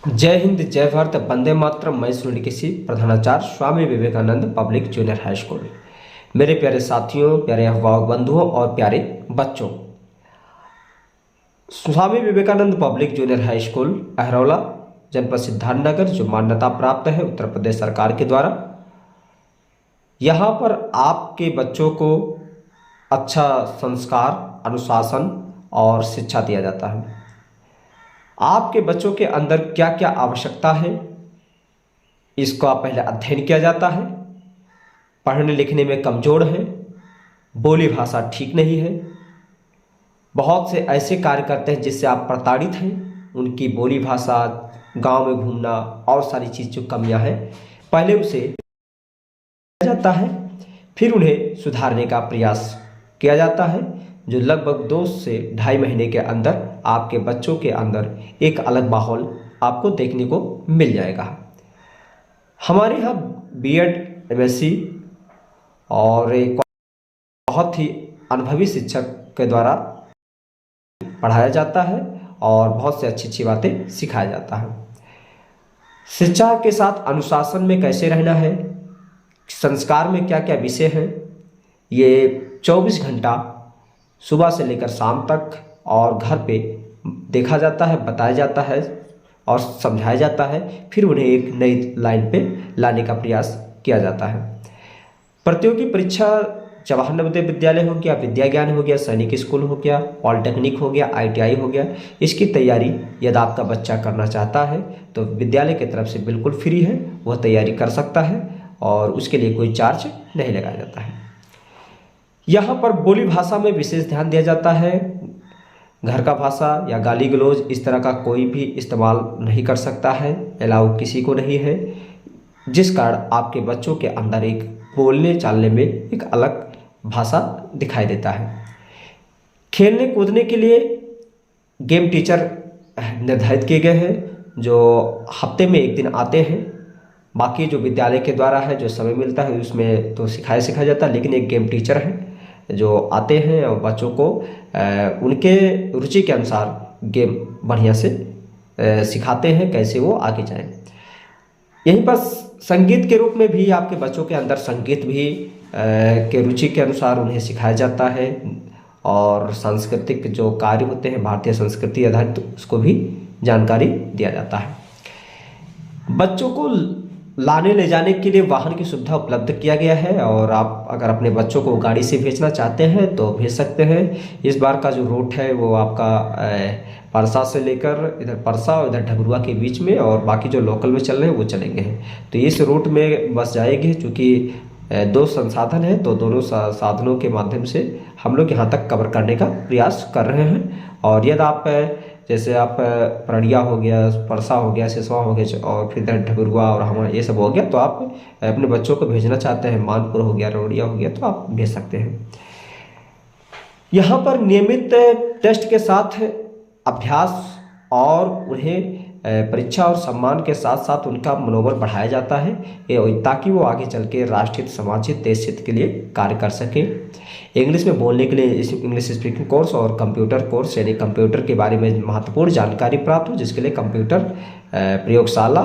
जय हिंद, जय भारत, वंदे मातरम। मैं सुनील प्रधानाचार्य Swami Vivekanand public junior high school. मेरे प्यारे साथियों, प्यारे अभिभावक बंधुओं और प्यारे बच्चों, Swami Vivekanand public junior high school Ahraula, जनपद सिद्धार्थनगर, जो मान्यता प्राप्त है उत्तर प्रदेश सरकार के द्वारा। यहाँ पर आपके बच्चों को अच्छा संस्कार, अनुशासन और शिक्षा दिया जाता है। आपके बच्चों के अंदर क्या क्या आवश्यकता है, इसका पहले अध्ययन किया जाता है। पढ़ने लिखने में कमज़ोर है, बोली भाषा ठीक नहीं है, बहुत से ऐसे कार्य करते हैं जिससे आप प्रताड़ित हैं, उनकी बोली भाषा, गांव में घूमना और सारी चीज़ जो कमियां हैं, पहले उसे किया जाता है, फिर उन्हें सुधारने का प्रयास किया जाता है, जो लगभग 2 से ढाई महीने के अंदर आपके बच्चों के अंदर एक अलग माहौल आपको देखने को मिल जाएगा। हमारे यहाँ बीएड, एमएससी और एक बहुत ही अनुभवी शिक्षक के द्वारा पढ़ाया जाता है और बहुत से अच्छी अच्छी बातें सिखाया जाता है। शिक्षा के साथ अनुशासन में कैसे रहना है, संस्कार में क्या क्या विषय हैं, ये 24 घंटा सुबह से लेकर शाम तक और घर पे देखा जाता है, बताया जाता है और समझाया जाता है, फिर उन्हें एक नई लाइन पे लाने का प्रयास किया जाता है। प्रतियोगी परीक्षा जवाहर नवोदय विद्यालय हो गया, विद्या ज्ञान हो गया, सैनिक स्कूल हो गया, पॉलिटेक्निक हो गया, आईटीआई हो गया, इसकी तैयारी यदि आपका बच्चा करना चाहता है तो विद्यालय की तरफ से बिल्कुल फ्री है, वह तैयारी कर सकता है और उसके लिए कोई चार्ज नहीं लगाया जाता है। यहाँ पर बोली भाषा में विशेष ध्यान दिया जाता है। घर का भाषा या गाली गलौज इस तरह का कोई भी इस्तेमाल नहीं कर सकता है, अलाउ किसी को नहीं है, जिस कारण आपके बच्चों के अंदर एक बोलने चालने में एक अलग भाषा दिखाई देता है। खेलने कूदने के लिए गेम टीचर निर्धारित किए गए हैं, जो हफ्ते में 1 दिन आते हैं। बाकी जो विद्यालय के द्वारा है, जो समय मिलता है उसमें तो सिखाया जाता है, लेकिन एक गेम टीचर है जो आते हैं और बच्चों को उनके रुचि के अनुसार गेम बढ़िया से सिखाते हैं, कैसे वो आगे जाएं। यहीं पर संगीत के रूप में भी आपके बच्चों के अंदर संगीत भी के रुचि के अनुसार उन्हें सिखाया जाता है और सांस्कृतिक जो कार्य होते हैं भारतीय संस्कृति आधारित, तो उसको भी जानकारी दिया जाता है। बच्चों को लाने ले जाने के लिए वाहन की सुविधा उपलब्ध किया गया है और आप अगर अपने बच्चों को गाड़ी से भेजना चाहते हैं तो भेज सकते हैं। इस बार का जो रूट है वो आपका परसा से लेकर इधर परसा और इधर ढबरुआ के बीच में, और बाकी जो लोकल में चल रहे हैं वो चलेंगे हैं। तो इस रूट में बस जाएगी, चूँकि 2 संसाधन है तो दोनों साधनों के माध्यम से हम लोग यहाँ तक कवर करने का प्रयास कर रहे हैं। और यदि आप जैसे आप परड़िया हो गया, परसा हो गया, सिसवा हो गया और फिर इधर ढबरुआ और हमारा ये सब हो गया, तो आप अपने बच्चों को भेजना चाहते हैं, मानपुर हो गया, रोडिया हो गया, तो आप भेज सकते हैं। यहाँ पर नियमित टेस्ट के साथ अभ्यास और उन्हें परीक्षा और सम्मान के साथ साथ उनका मनोबल बढ़ाया जाता है, ताकि वो आगे चल के राष्ट्र हित, समाज हित, देश हित के लिए कार्य कर सकें। इंग्लिश में बोलने के लिए इंग्लिश स्पीकिंग कोर्स और कंप्यूटर कोर्स, यानी कंप्यूटर के बारे में महत्वपूर्ण जानकारी प्राप्त हो, जिसके लिए कंप्यूटर प्रयोगशाला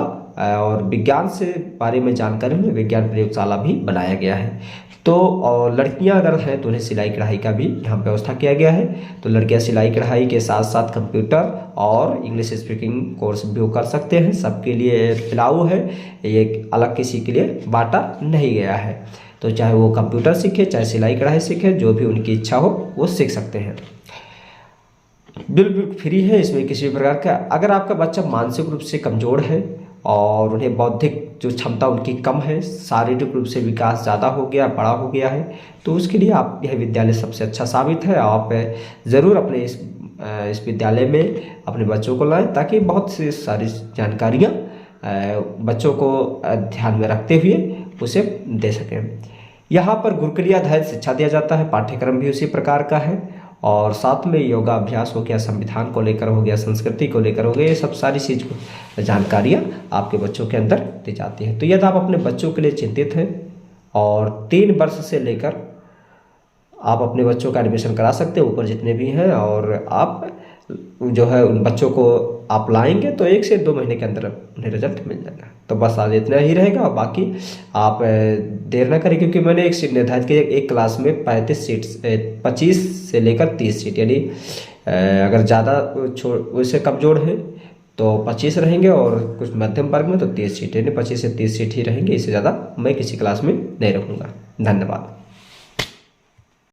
और विज्ञान से बारे में जानकारी हो, विज्ञान प्रयोगशाला भी बनाया गया है। तो और लड़कियां अगर हैं तो उन्हें सिलाई कढ़ाई का भी यहाँ व्यवस्था किया गया है। तो लड़कियां सिलाई कढ़ाई के साथ साथ कंप्यूटर और इंग्लिश स्पीकिंग कोर्स भी कर सकते हैं, सबके लिए अलाउ है, ये अलग किसी के लिए बांटा नहीं गया है। तो चाहे वो कंप्यूटर सीखे, चाहे सिलाई कढ़ाई सीखे, जो भी उनकी इच्छा हो वो सीख सकते हैं। बिल्कुल फ्री है, इसमें किसी भी प्रकार का। अगर आपका बच्चा मानसिक रूप से कमज़ोर है और उन्हें बौद्धिक जो क्षमता उनकी कम है, शारीरिक रूप से विकास ज़्यादा हो गया, बड़ा हो गया है, तो उसके लिए आप यह विद्यालय सबसे अच्छा साबित है। आप ज़रूर अपने इस विद्यालय में अपने बच्चों को लाएं, ताकि बहुत सी सारी जानकारियाँ बच्चों को ध्यान में रखते हुए उसे दे सकें। यहाँ पर गुरुकुलीय आधारित शिक्षा दिया जाता है, पाठ्यक्रम भी उसी प्रकार का है और साथ में योगा अभ्यास हो गया, संविधान को लेकर हो गया, संस्कृति को लेकर हो गया, ये सब सारी चीज़ को जानकारियाँ आपके बच्चों के अंदर दी जाती हैं। तो यदि आप अपने बच्चों के लिए चिंतित हैं और 3 वर्ष से लेकर आप अपने बच्चों का एडमिशन करा सकते हैं, ऊपर जितने भी हैं, और आप जो है उन बच्चों को आप लाएंगे तो 1 से 2 महीने के अंदर उन्हें रिजल्ट मिल जाएगा। तो बस आज इतना ही रहेगा, और बाकी आप देर ना करें, क्योंकि मैंने एक सीट निर्धारित की, एक क्लास में 35 सीट्स 25 से लेकर 30 सीट, यानी अगर ज़्यादा उससे कमज़ोर है तो 25 रहेंगे, और कुछ मध्यम वर्ग में तो 30 सीट, यानी 25 से 30 सीट ही रहेंगे। इससे ज़्यादा मैं किसी क्लास में नहीं रखूँगा। धन्यवाद।